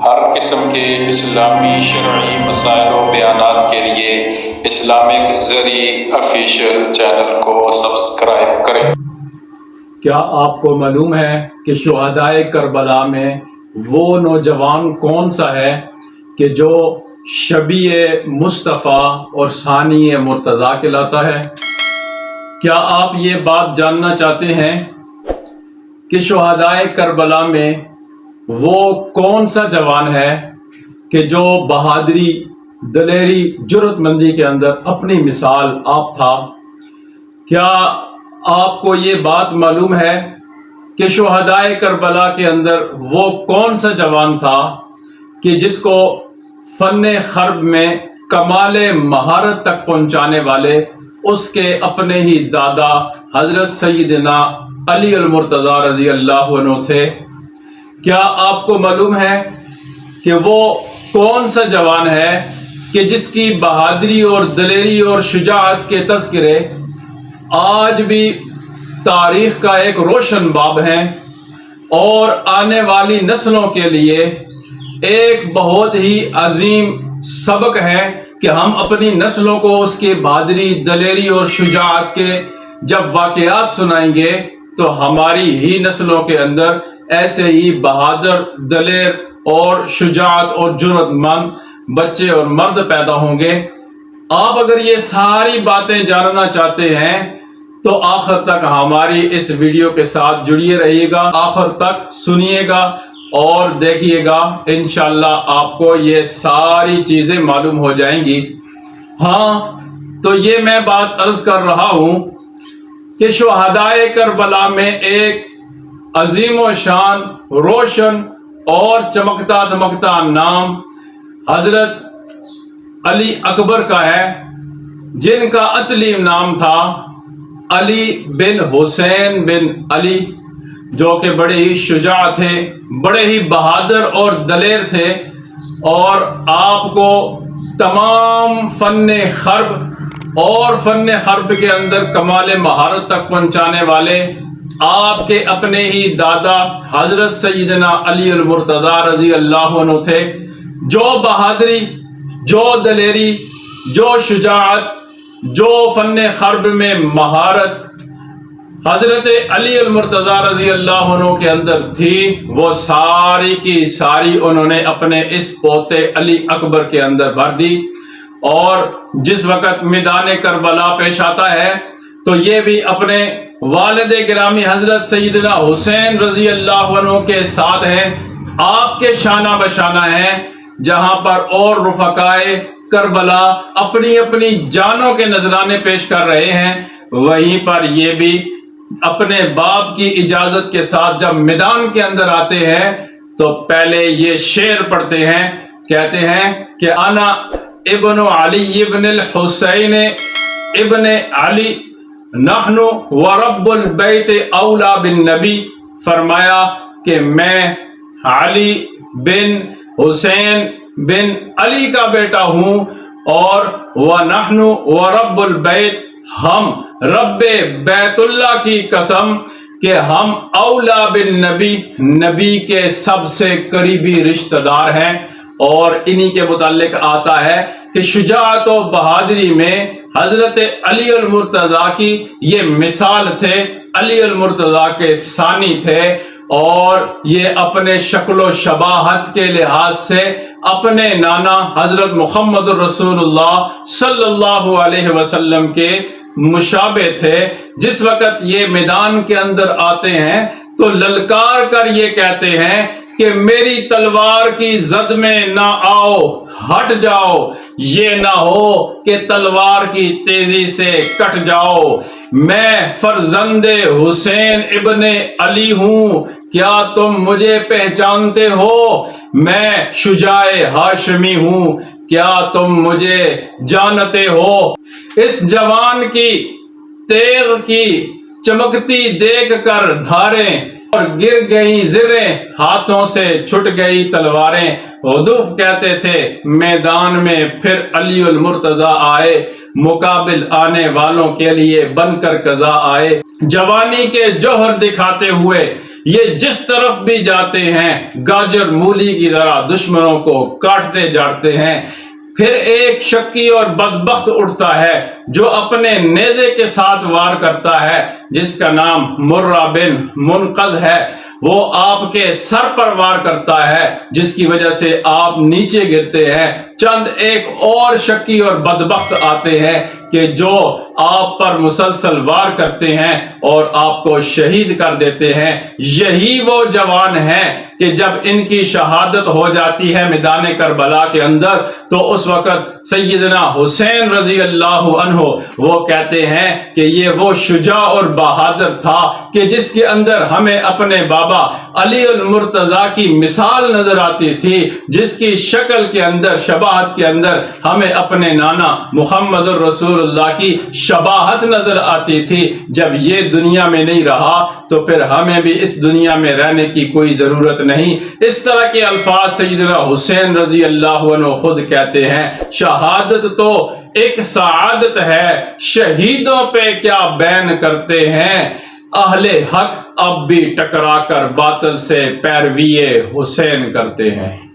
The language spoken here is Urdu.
ہر قسم کے اسلامی شرعی مسائل و بیانات کے لیے اسلامک زری آفیشیل چینل کو سبسکرائب کریں۔ کیا آپ کو معلوم ہے کہ شہدائے کربلا میں وہ نوجوان کون سا ہے کہ جو شبیہ مصطفیٰ اور ثانی مرتضیٰ کہلاتا ہے؟ کیا آپ یہ بات جاننا چاہتے ہیں کہ شہدائے کربلا میں وہ کون سا جوان ہے کہ جو بہادری، دلیری، جرأت مندی کے اندر اپنی مثال آپ تھا؟ کیا آپ کو یہ بات معلوم ہے کہ شہدائے کربلا کے اندر وہ کون سا جوان تھا کہ جس کو فن حرب میں کمال مہارت تک پہنچانے والے اس کے اپنے ہی دادا حضرت سیدنا علی المرتضیٰ رضی اللہ عنہ تھے؟ کیا آپ کو معلوم ہے کہ وہ کون سا جوان ہے کہ جس کی بہادری اور دلیری اور شجاعت کے تذکرے آج بھی تاریخ کا ایک روشن باب ہیں اور آنے والی نسلوں کے لیے ایک بہت ہی عظیم سبق ہے کہ ہم اپنی نسلوں کو اس کی بہادری، دلیری اور شجاعت کے جب واقعات سنائیں گے تو ہماری ہی نسلوں کے اندر ایسے ہی بہادر، دلیر اور شجاعت اور جرأت مند بچے اور مرد پیدا ہوں گے۔ آپ اگر یہ ساری باتیں جاننا چاہتے ہیں تو آخر تک ہماری اس ویڈیو کے ساتھ جڑیے رہیے گا، آخر تک سنیے گا اور دیکھیے گا، انشاءاللہ آپ کو یہ ساری چیزیں معلوم ہو جائیں گی۔ ہاں، تو یہ میں بات عرض کر رہا ہوں کہ شہدائے کربلا میں ایک عظیم و شان، روشن اور چمکتا دمکتا نام حضرت علی اکبر کا ہے، جن کا اصلی نام تھا علی بن حسین بن علی، جو کہ بڑے ہی شجاع تھے، بڑے ہی بہادر اور دلیر تھے، اور آپ کو تمام فن حرب اور فن حرب کے اندر کمال مہارت تک پہنچانے والے آپ کے اپنے ہی دادا حضرت سیدنا علی المرتضیٰ رضی اللہ عنہ تھے، جو بہادری، جو دلیری، جو شجاعت، جو فن حرب میں مہارت حضرت علی المرتضیٰ رضی اللہ عنہ کے اندر تھی، وہ ساری کی ساری انہوں نے اپنے اس پوتے علی اکبر کے اندر بھر دی۔ اور جس وقت میدان کربلا پیش آتا ہے تو یہ بھی اپنے والد گرامی حضرت سیدنا حسین رضی اللہ عنہ کے ساتھ ہیں، آپ کے شانہ بشانہ ہیں، جہاں پر اور رفقائے کربلا اپنی اپنی جانوں کے نذرانے پیش کر رہے ہیں، وہیں پر یہ بھی اپنے باپ کی اجازت کے ساتھ جب میدان کے اندر آتے ہیں تو پہلے یہ شعر پڑھتے ہیں، کہتے ہیں کہ انا ابن علی ابن الحسین ابن علی نحن ورب البیت اولا بالنبی، فرمایا کہ میں علی بن حسین بن علی کا بیٹا ہوں، اور وَنَحْنُ وَرَبُّ الْبَيْتِ، ہم رب بیت اللہ کی قسم کہ ہم اولا بالنبی، نبی کے سب سے قریبی رشتہ دار ہیں۔ اور انہی کے متعلق آتا ہے کہ شجاعت و بہادری میں حضرت علی المرتضیٰ کی یہ مثال تھے، علی المرتضیٰ کے ثانی تھے، اور یہ اپنے شکل و شباہت کے لحاظ سے اپنے نانا حضرت محمد رسول اللہ صلی اللہ علیہ وسلم کے مشابہ تھے۔ جس وقت یہ میدان کے اندر آتے ہیں تو للکار کر یہ کہتے ہیں کہ میری تلوار کی زد میں نہ آؤ، ہٹ جاؤ، یہ نہ ہو کہ تلوار کی تیزی سے کٹ جاؤ، میں فرزند حسین ابن علی ہوں، کیا تم مجھے پہچانتے ہو؟ میں شجاع ہاشمی ہوں، کیا تم مجھے جانتے ہو؟ اس جوان کی تیغ کی چمکتی دیکھ کر دھاریں، اور گر گئی زریں، ہاتھوں سے چھٹ گئی تلواریں۔ حذوف کہتے تھے میدان میں پھر علی المرتضیٰ آئے، مقابل آنے والوں کے لیے بن کر قضا آئے۔ جوانی کے جوہر دکھاتے ہوئے یہ جس طرف بھی جاتے ہیں گاجر مولی کی طرح دشمنوں کو کاٹتے جاتے ہیں۔ پھر ایک شکی اور بدبخت اٹھتا ہے جو اپنے نیزے کے ساتھ وار کرتا ہے، جس کا نام مرہ بن منقذ ہے۔ وہ آپ کے سر پر وار کرتا ہے، جس کی وجہ سے آپ نیچے گرتے ہیں۔ چند ایک اور شکی اور بدبخت آتے ہیں کہ جو آپ پر مسلسل وار کرتے ہیں اور آپ کو شہید کر دیتے ہیں۔ یہی وہ جوان ہیں کہ جب ان کی شہادت ہو جاتی ہے میدان کربلا کے اندر، تو اس وقت سیدنا حسین رضی اللہ عنہ وہ کہتے ہیں کہ یہ وہ شجاع اور بہادر تھا کہ جس کے اندر ہمیں اپنے بابا علی المرتضیٰ کی مثال نظر آتی تھی، جس کی شکل کے اندر شباہت کے اندر ہمیں اپنے نانا محمد الرسول اللہ کی شباہت نظر آتی تھی۔ جب یہ دنیا میں نہیں رہا تو پھر ہمیں بھی اس دنیا میں رہنے کی کوئی ضرورت نہیں۔ اس طرح کے الفاظ سیدنا حسین رضی اللہ عنہ خود کہتے ہیں۔ شہادت تو ایک سعادت ہے، شہیدوں پہ کیا بین کرتے ہیں، اہل حق اب بھی ٹکرا کر باطل سے پیروی حسین کرتے ہیں۔